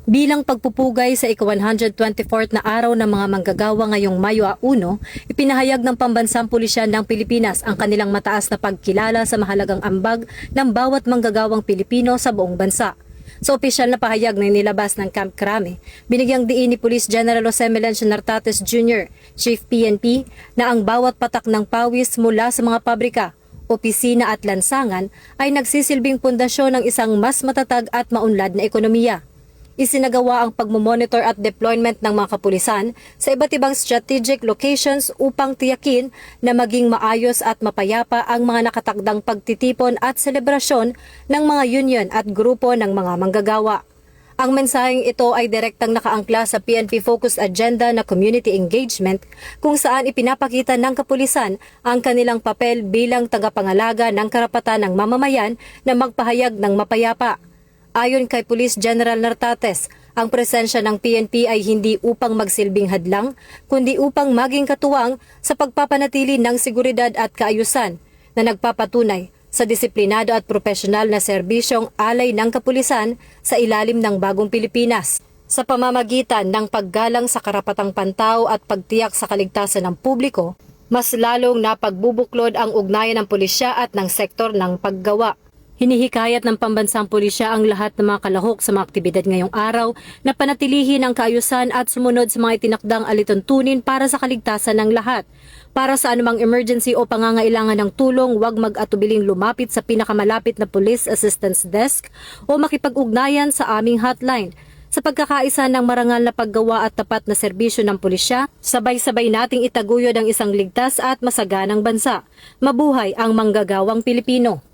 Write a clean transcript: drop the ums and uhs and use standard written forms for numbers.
Bilang pagpupugay sa ika-124th na araw ng mga manggagawa ngayong Mayo 1, ipinahayag ng Pambansang Pulisyan ng Pilipinas ang kanilang mataas na pagkilala sa mahalagang ambag ng bawat manggagawang Pilipino sa buong bansa. Sa opisyal na pahayag na nilabas ng Camp Crame, binigyang diin ni Police General Jose Melencio Nartates Jr., Chief PNP, na ang bawat patak ng pawis mula sa mga pabrika, opisina at lansangan ay nagsisilbing pundasyon ng isang mas matatag at maunlad na ekonomiya. Isinagawa ang pagmomonitor at deployment ng mga kapulisan sa iba't ibang strategic locations upang tiyakin na maging maayos at mapayapa ang mga nakatakdang pagtitipon at selebrasyon ng mga union at grupo ng mga manggagawa. Ang mensaheng ito ay direktang nakaangkla sa PNP Focused Agenda na community engagement kung saan ipinapakita ng kapulisan ang kanilang papel bilang tagapangalaga ng karapatan ng mamamayan na magpahayag ng mapayapa. Ayon kay Police General Nartates, ang presensya ng PNP ay hindi upang magsilbing hadlang, kundi upang maging katuwang sa pagpapanatili ng seguridad at kaayusan na nagpapatunay sa disiplinado at profesional na serbisyong alay ng kapulisan sa ilalim ng bagong Pilipinas. Sa pamamagitan ng paggalang sa karapatang pantao at pagtiyak sa kaligtasan ng publiko, mas lalong napagbubuklod ang ugnayan ng pulisya at ng sektor ng paggawa. Hinihikayat ng Pambansang Pulisya ang lahat ng mga kalahok sa mga aktibidad ngayong araw na panatilihin ang kaayusan at sumunod sa mga itinakdang alituntunin para sa kaligtasan ng lahat. Para sa anumang emergency o pangangailangan ng tulong, huwag mag-atubiling lumapit sa pinakamalapit na Police Assistance Desk o makipag-ugnayan sa aming hotline. Sa pagkakaisa ng marangal na paggawa at tapat na serbisyo ng pulisya, sabay-sabay nating itaguyod ang isang ligtas at masaganang bansa. Mabuhay ang manggagawang Pilipino!